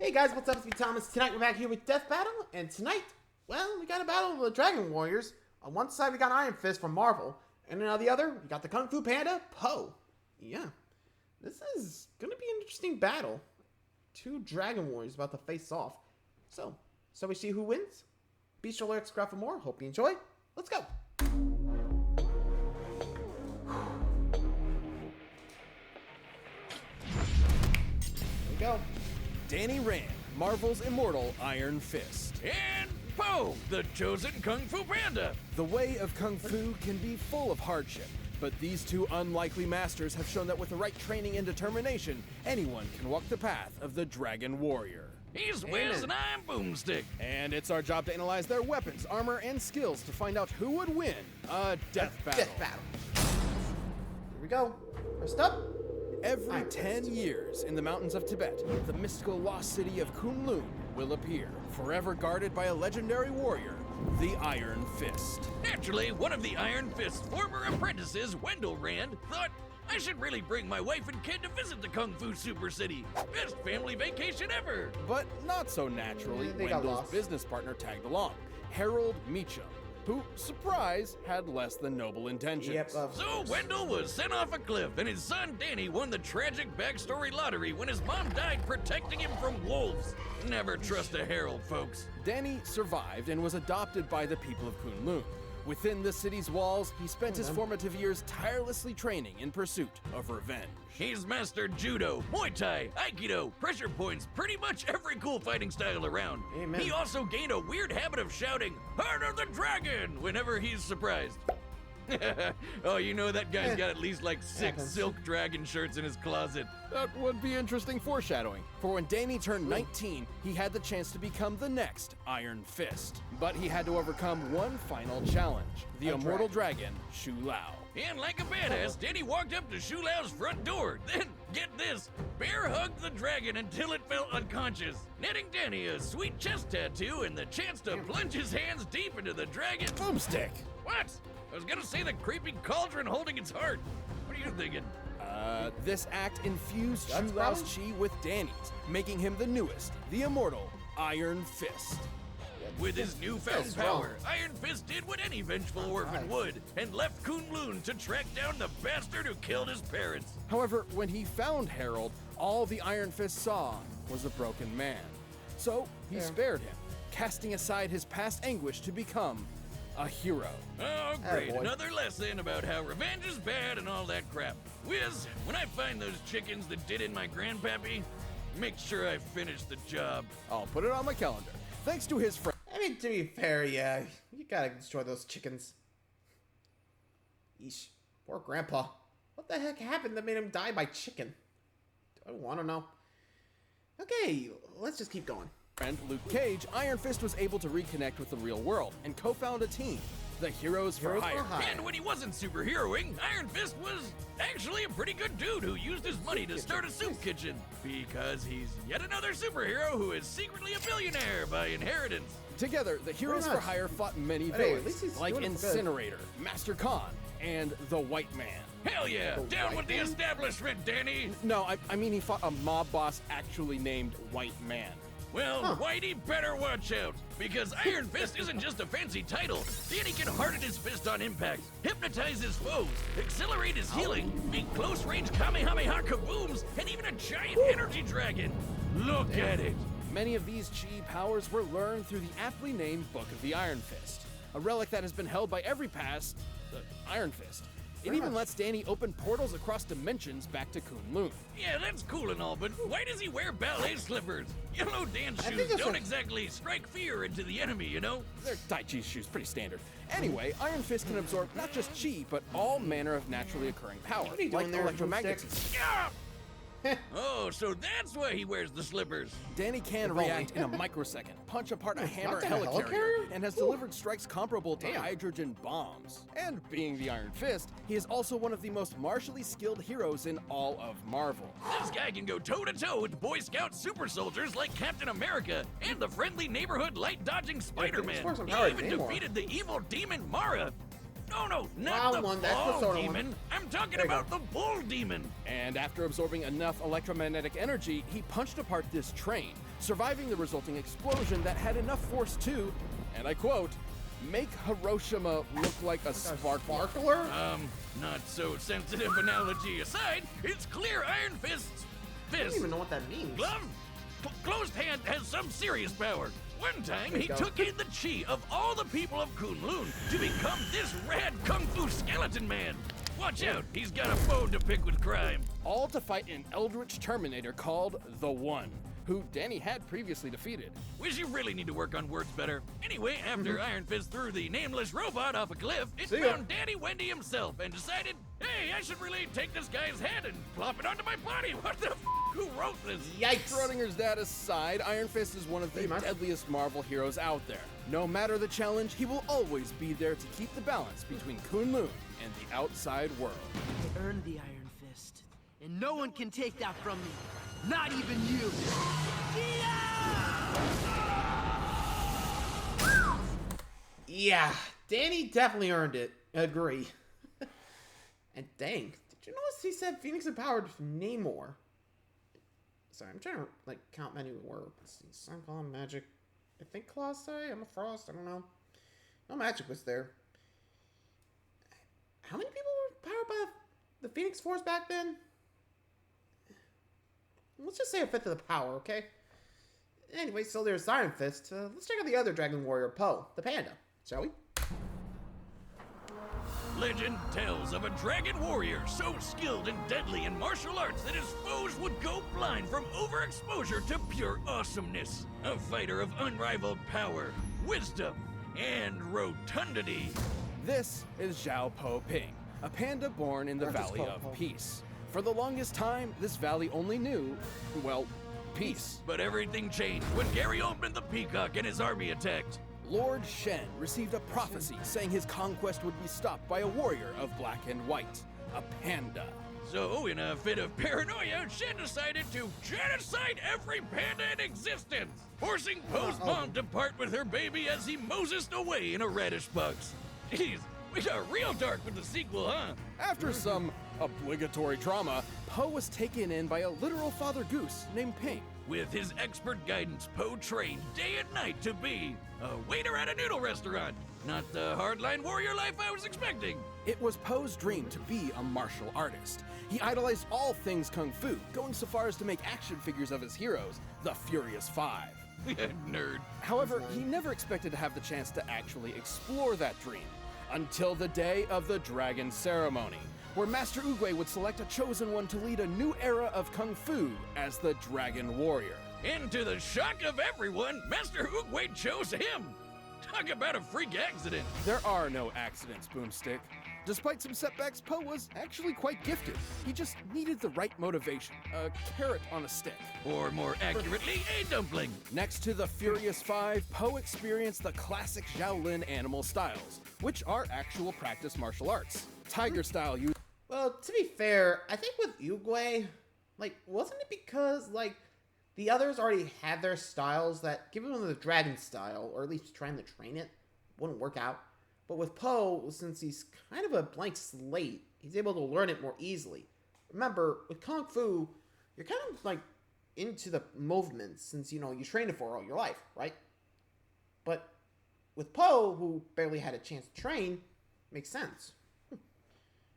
Hey guys, what's up? It's me, Thomas. Tonight we're back here with Death Battle, and tonight, well, we got a battle of the Dragon Warriors. On one side we got Iron Fist from Marvel, and on the other we got the Kung Fu Panda, Poe. Yeah, this is gonna be an interesting battle. Two Dragon Warriors about to face off. So we see who wins? Be sure to like, subscribe for more. Hope you enjoy. Let's go. Here we go. Danny Rand, Marvel's immortal Iron Fist. And Poe, the chosen Kung Fu Panda. The way of Kung Fu can be full of hardship, but these two unlikely masters have shown that with the right training and determination, anyone can walk the path of the Dragon Warrior. He's Wiz and I'm Boomstick. And it's our job to analyze their weapons, armor, and skills to find out who would win a death battle. Death battle. Here we go. First up. Every Iron 10 Fist. years in the mountains of Tibet, the mystical lost city of Kunlun will appear, forever guarded by a legendary warrior, the Iron Fist. Naturally, one of the Iron Fist's former apprentices, Wendell Rand, thought, I should really bring my wife and kid to visit the Kung Fu Super City. Best family vacation ever. But not so naturally, They got Wendell's lost. business partner tagged along, Harold Meacham, who, surprise, had less than noble intentions. Yep. So Wendell was sent off a cliff, and his son Danny won the tragic backstory lottery when his mom died protecting him from wolves. Never trust a Harold, folks. Danny survived and was adopted by the people of Kunlun. Within the city's walls, he spent his formative years tirelessly training in pursuit of revenge. He's mastered judo, Muay Thai, Aikido, pressure points, pretty much every cool fighting style around. Amen. He also gained a weird habit of shouting, "Heart of the Dragon," whenever he's surprised. Oh, you know that guy's got at least like 6 Happens. silk dragon shirts in his closet. That would be interesting foreshadowing, for when Danny turned 19, he had the chance to become the next Iron Fist. But he had to overcome one final challenge, the immortal dragon, Shu Lao. And like a badass, Danny walked up to Shu Lao's front door. Then, get this, bear hugged the dragon until it fell unconscious, netting Danny a sweet chest tattoo and the chance to plunge his hands deep into the dragon. Boomstick! What? I was gonna say the creepy cauldron holding its heart. What are you thinking? This act infused Shu That's Lao's probably- chi with Danny's, making him the newest, the immortal Iron Fist. With his newfound That's power, wrong. Iron Fist did what any vengeful orphan would and left Kunlun to track down the bastard who killed his parents. However, when he found Harold, all the Iron Fist saw was a broken man. So he spared him, casting aside his past anguish to become a hero. Oh, great. Attaboy. Another lesson about how revenge is bad and all that crap. Wiz, when I find those chickens that did in my grandpappy, make sure I finish the job. I'll put it on my calendar. Thanks to his friend. I mean, to be fair, yeah, you gotta destroy those chickens. Yeesh. Poor Grandpa. What the heck happened that made him die by chicken? I want to know. Okay, let's just keep going. Friend Luke Cage, Iron Fist was able to reconnect with the real world and co-found a team, the Heroes for Heroes for Hire. Hire. And when he wasn't superheroing, Iron Fist was actually a pretty good dude who used his money to start a soup kitchen. Because he's yet another superhero who is secretly a billionaire by inheritance. Together, the Heroes Pretty for much. Hire fought many But hey, at least villains, he's like doing it for good. Incinerator, Master Khan, and the White Man. Hell yeah! The Down white with the man? establishment, Danny! No, I mean he fought a mob boss actually named White Man. Well, Whitey better watch out, because Iron Fist isn't just a fancy title. Danny can harden his fist on impact, hypnotize his foes, accelerate his healing, make close-range Kamehameha kabooms, and even a giant energy dragon. Look at it! Many of these chi powers were learned through the aptly named Book of the Iron Fist, a relic that has been held by every past Iron Fist. It even lets Danny open portals across dimensions back to Kunlun. Yeah, that's cool and all, but why does he wear ballet slippers? Yellow dance think shoes that's don't what- exactly strike fear into the enemy, you know? They're Tai Chi shoes, pretty standard. Anyway, Iron Fist can absorb not just chi, but all manner of naturally occurring power, What are you like doing there, electromagnetism. Yeah! Oh, so that's why he wears the slippers. Danny can only. react in a microsecond, punch apart a hammer not that a helicarrier, helicarrier? and has delivered strikes comparable to Damn. hydrogen bombs. And being the Iron Fist, he is also one of the most martially skilled heroes in all of Marvel. This guy can go toe-to-toe with Boy Scout super soldiers like Captain America and the friendly neighborhood light-dodging Spider-Man. Force him He power even anymore. defeated the evil demon Mara. Oh no, not Wild the one, that's the ball sort of one. demon. I'm talking There you about go. the bull demon. And after absorbing enough electromagnetic energy, he punched apart this train, surviving the resulting explosion that had enough force to, and I quote, make Hiroshima look like a sparkler. Sparkler? Not so sensitive analogy aside, it's clear Iron Fist's I don't fist. even know what that means. Glove? Closed hand has some serious power. One time, There he you go. took in the chi of all the people of Kunlun to become this rad kung fu skeleton man. Watch out, he's got a bone to pick with crime. All to fight an eldritch Terminator called The One, who Danny had previously defeated. Wish you really need to work on words better. Anyway, after Iron Fist threw the nameless robot off a cliff, it See ya. found Daddy Wendy himself and decided, hey, I should really take this guy's head and plop it onto my body. What the f? Who wrote this? Yikes. Schrodinger's dad aside, Iron Fist is one of the Pretty much. deadliest Marvel heroes out there. No matter the challenge, he will always be there to keep the balance between Kunlun and the outside world. I earned the Iron Fist, and no one can take that from me. Not even you. Yeah, Danny definitely earned it. Agree. And dang, did you notice he said Phoenix empowered Namor? Sorry, I'm trying to like count many words. Let's see, Sun Column Magic. I think Colossi. I'm a Frost. I don't know. No magic was there. How many people were powered by the Phoenix Force back then? Let's just say a fifth of the power, okay? Anyway, so there's Iron Fist. Let's check out the other Dragon Warrior, Poe, the panda, shall we? Legend tells of a dragon warrior so skilled and deadly in martial arts that his foes would go blind from overexposure to pure awesomeness. A fighter of unrivaled power, wisdom, and rotundity. This is Zhao Po Ping, a panda born in the Where does Valley Po of Po? Peace. For the longest time, this valley only knew, well, peace. But everything changed when Gary Oldman the Peacock and his army attacked. Lord Shen received a prophecy saying his conquest would be stopped by a warrior of black and white, a panda. So, in a fit of paranoia, Shen decided to genocide every panda in existence, forcing Poe's mom to part with her baby as he mosesed away in a radish box. Jeez, we got real dark with the sequel, huh? After some obligatory trauma, Poe was taken in by a literal father goose named Ping. With his expert guidance, Poe trained day and night to be a waiter at a noodle restaurant. Not the hardline warrior life I was expecting. It was Poe's dream to be a martial artist. He idolized all things kung fu, going so far as to make action figures of his heroes, the Furious Five. Nerd. However, he never expected to have the chance to actually explore that dream until the day of the Dragon Ceremony, where Master Oogway would select a chosen one to lead a new era of kung fu as the Dragon Warrior. And to the shock of everyone, Master Oogway chose him. Talk about a freak accident. There are no accidents, Boomstick. Despite some setbacks, Poe was actually quite gifted. He just needed the right motivation, a carrot on a stick. Or more accurately, a dumpling. Next to the Furious Five, Poe experienced the classic Shaolin animal styles, which are actual practice martial arts. Tiger style use. Well, to be fair, I think with Oogway, like, wasn't it because, like, the others already had their styles that giving them the dragon style, or at least trying to train it, wouldn't work out? But with Poe, since he's kind of a blank slate, he's able to learn it more easily. Remember, with Kung Fu, you're kind of, like, into the movements since, you know, you trained it for all your life, right? But with Poe, who barely had a chance to train, makes sense.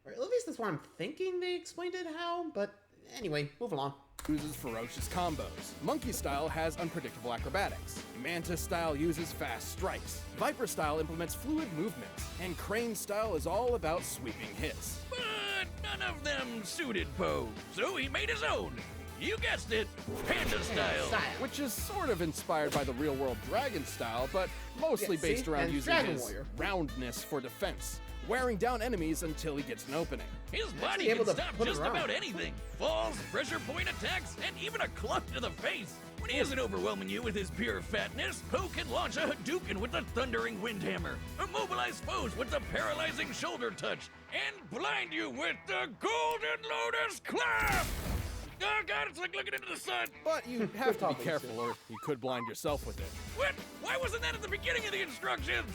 Or at least that's what I'm thinking they explained it how, but anyway, moving on. Uses ferocious combos. Monkey style has unpredictable acrobatics. Mantis style uses fast strikes. Viper style implements fluid movements. And Crane style is all about sweeping hits. But none of them suited Poe, so he made his own. You guessed it, panda style. Which is sort of inspired by the real-world dragon style, but mostly Yeah, based see? around And using Dragon his Warrior. roundness for defense, wearing down enemies until he gets an opening. His actually body able can to stop put it just around. about anything. Falls, pressure point attacks, and even a club to the face. When he isn't overwhelming you with his pure fatness, Poe can launch a Hadouken with the thundering windhammer, immobilize foes with the paralyzing shoulder touch, and blind you with the golden lotus clap! Oh god, it's like looking into the sun. But you have to be talking, careful or you could blind yourself with it. What? Why wasn't that at the beginning of the instructions?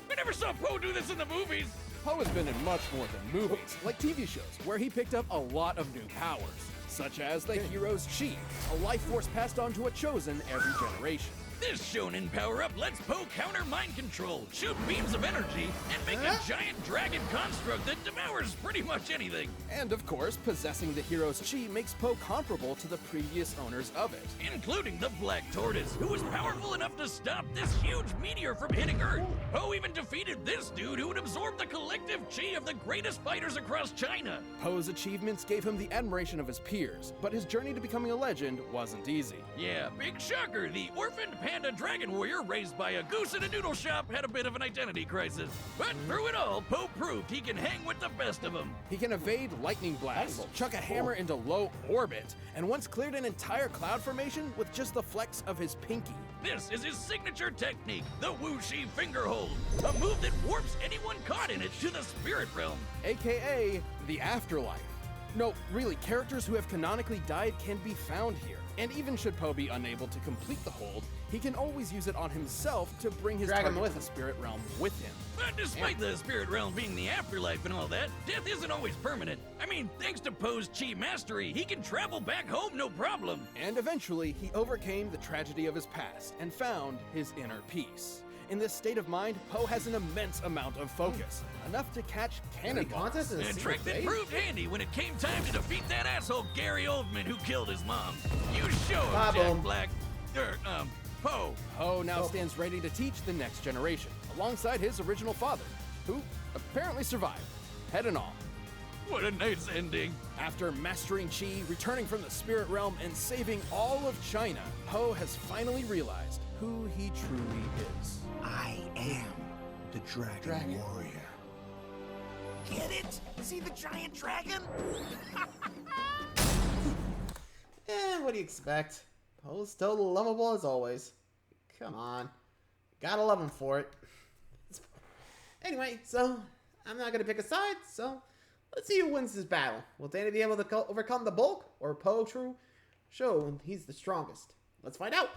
I never saw Poe do this in the movies. Poe has been in much more than movies, like TV shows, where he picked up a lot of new powers, such as the hero's chi, a life force passed on to a chosen every generation. This shonen power-up lets Poe counter mind control, shoot beams of energy, and make a giant dragon construct that devours pretty much anything. And of course, possessing the hero's chi makes Poe comparable to the previous owners of it. Including the Black Tortoise, who was powerful enough to stop this huge meteor from hitting Earth. Poe even defeated this dude who would absorb the collective chi of the greatest fighters across China. Poe's achievements gave him the admiration of his peers, but his journey to becoming a legend wasn't easy. Yeah, big shocker, the orphaned panda dragon warrior raised by a goose in a noodle shop had a bit of an identity crisis. But through it all, Poe proved he can hang with the best of them. He can evade lightning blasts, chuck a hammer into low orbit, and once cleared an entire cloud formation with just the flex of his pinky. This is his signature technique, the Wuxi finger hold, a move that warps anyone caught in it to the spirit realm. AKA the afterlife. No, really, characters who have canonically died can be found here. And even should Poe be unable to complete the hold, he can always use it on himself to bring his Drag him target with to the him. spirit realm with him. But despite the spirit realm being the afterlife and all that, death isn't always permanent. I mean, thanks to Poe's chi mastery, he can travel back home no problem. And eventually, he overcame the tragedy of his past and found his inner peace. In this state of mind, Poe has an immense amount of focus, enough to catch cannonballs. Contest in A trick that proved handy when it came time to defeat that asshole Gary Oldman who killed his mom. You show him, Bye, Jack boom. Black. Poe. Poe now stands ready to teach the next generation, alongside his original father, who apparently survived, head and all. What a nice ending. After mastering Chi, returning from the spirit realm, and saving all of China, Poe has finally realized who he truly is. I am the Dragon Warrior. Get it? See the giant dragon? What do you expect? Poe's still lovable as always. Come on. Gotta love him for it. Anyway, so I'm not gonna pick a side, so let's see who wins this battle. Will Danny be able to overcome the bulk, or Poe true show he's the strongest? Let's find out.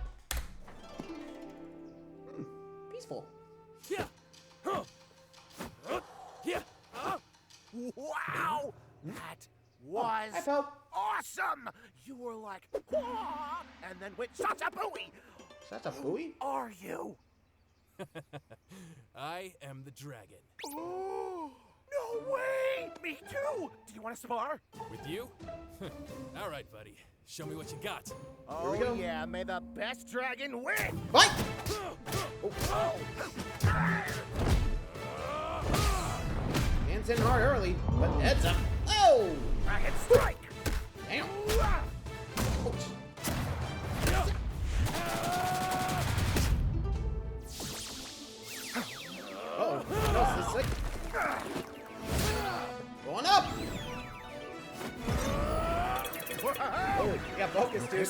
Peaceful. Yeah. Yeah. Wow! That was Hi, Poe. awesome! You were like, "Wah," and then went shot-a-booey! Such a booey. Are you? I am the dragon. No way! Me too! Do you want to spar? With you? All right, buddy. Show me what you got. Oh we go. yeah, may the best dragon win! Fight! Hands in hard early, but heads up. Oh! Dragon strike! Damn. Oh, no, this is sick. Going up! Oh, you got focus, dude.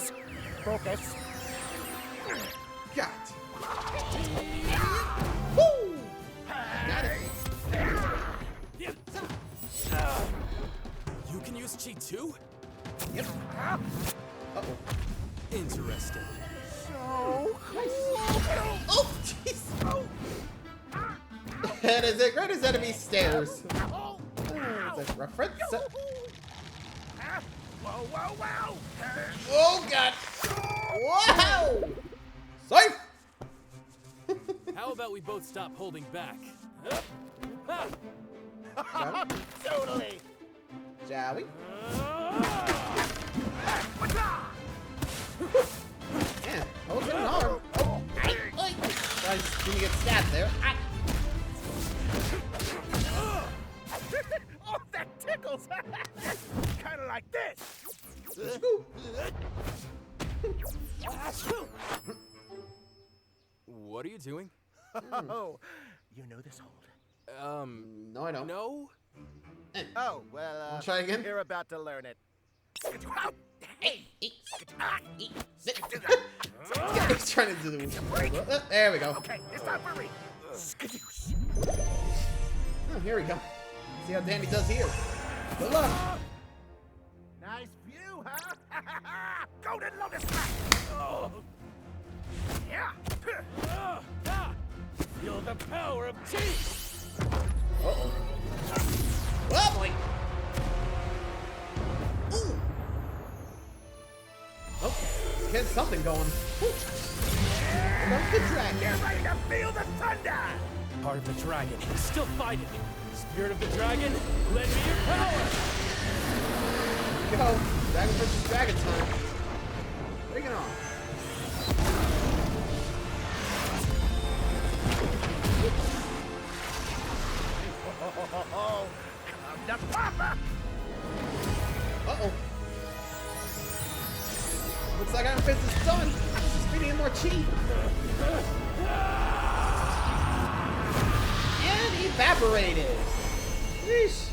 Focus. Got it. Woo! Got it. You can use chi too? Yep. Uh-oh. Interesting. So Oh, jeez. And as it great as enemy stairs. Oh, It's a reference. whoa, whoa, whoa! Oh, God. Wow! Safe! How about we both stop holding back? Totally! Shall we? Yeah, hold it arm. Oh, I just didn't get stabbed there. Oh, that tickles! Kind of like this! What are you doing? Oh, you know this hold? No, I don't. No? Oh, well, Wanna try again? you're about to learn it. Hey! He's trying to do the. There we go. Okay, it's time for me. Skadoosh. Oh, here we go. See how Danny does here. Good luck. Nice view, huh? Golden Lotus Back! Oh. Yeah! Feel the power of chi! Uh-oh. dragon going. There's the dragon. Get ready to feel the thunder! Part of the dragon is still fighting. Spirit of the dragon, lend me your power! Here we go. Dragon versus dragon time. Bring it on. Oh, come to Papa! Uh-oh. Looks like Iron Fist is done. He's feeding him more chi. And evaporated. Yeesh.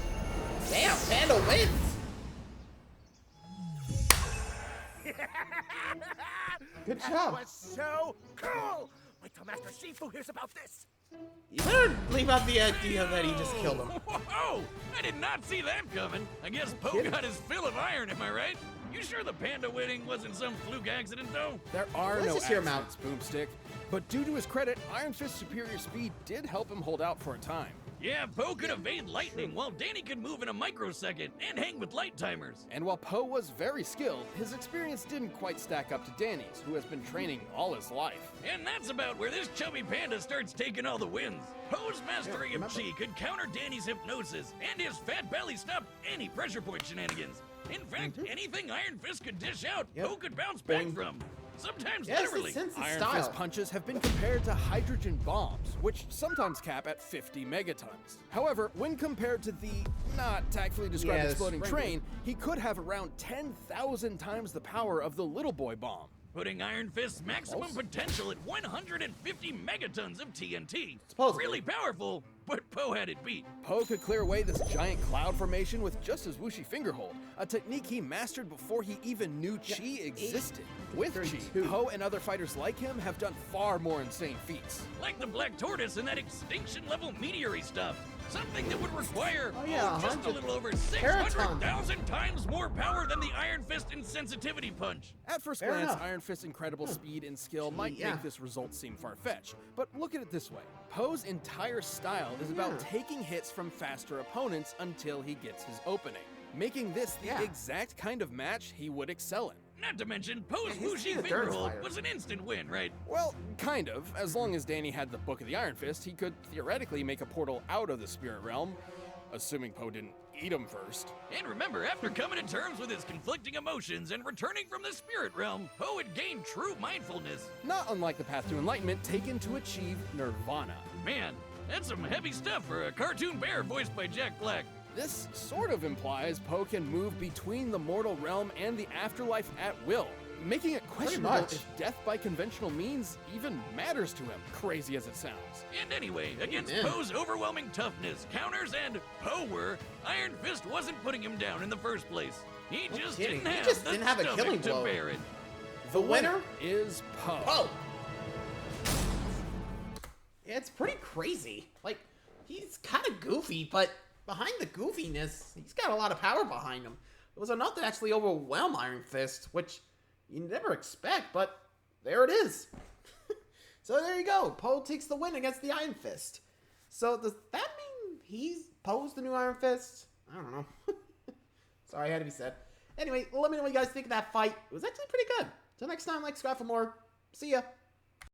Damn, Panda wins. Good job. That was so cool! Wait till Master Shifu hears about this! You better leave out the idea that he just killed him. Whoa! I did not see that coming. I guess Poe kidding. got his fill of iron, am I right? You sure the panda winning wasn't some fluke accident, though? There are Let's no just hear him out. accidents, Boomstick. But due to his credit, Iron Fist's superior speed did help him hold out for a time. Yeah, Poe could evade lightning, while Danny could move in a microsecond and hang with light timers. And while Poe was very skilled, his experience didn't quite stack up to Danny's, who has been training all his life. And that's about where this chubby panda starts taking all the wins. Poe's mastery of chi could counter Danny's hypnosis, and his fat belly stopped any pressure point shenanigans. In fact, anything Iron Fist could dish out, Poe could bounce back Boing. from. Sometimes Yes, literally. it's sense of Iron style. Fist punches have been compared to hydrogen bombs, which sometimes cap at 50 megatons. However, when compared to the not tactfully described Yeah, the exploding spring. train, he could have around 10,000 times the power of the Little Boy bomb. Putting Iron Fist's maximum potential at 150 megatons of TNT. Supposedly. Really powerful, but Poe had it beat. Poe could clear away this giant cloud formation with just his whooshy finger hold, a technique he mastered before he even knew chi existed. With chi, 32. Poe and other fighters like him have done far more insane feats. Like the Black Tortoise and that extinction-level meteor he stuffed. Something that would require Oh, yeah, just a 100 little over teratons. 600,000 times more power than the Iron Fist insensitivity punch. At first Fair glance, enough. Iron Fist's incredible speed and skill might Yeah. make this result seem far-fetched, but look at it this way. Poe's entire style is about Yeah. taking hits from faster opponents until he gets his opening, making this the Yeah. exact kind of match he would excel in. Not to mention, Poe's he's whooshy a finger Durance hold fighter. was an instant win, right? Well, kind of. As long as Danny had the Book of the Iron Fist, he could theoretically make a portal out of the Spirit Realm, assuming Poe didn't eat him first. And remember, after coming to terms with his conflicting emotions and returning from the spirit realm, Poe had gained true mindfulness. Not unlike the path to enlightenment taken to achieve nirvana. Man, that's some heavy stuff for a cartoon bear voiced by Jack Black. This sort of implies Poe can move between the mortal realm and the afterlife at will, making it questionable much. if death by conventional means even matters to him, crazy as it sounds. And anyway, against Amen. Poe's overwhelming toughness, counters, and power, Iron Fist wasn't putting him down in the first place. He just kidding. didn't He have just the didn't have a stomach killing to blow. bear it. The winner? is Poe. Oh. Yeah, it's pretty crazy. Like, he's kind of goofy, but behind the goofiness, he's got a lot of power behind him. It was enough to actually overwhelm Iron Fist, which you never expect, but there it is. So there you go. Poe takes the win against the Iron Fist. So does that mean Poe's the new Iron Fist? I don't know. Sorry, it had to be said. Anyway, let me know what you guys think of that fight. It was actually pretty good. Till next time, like, subscribe for more. See ya.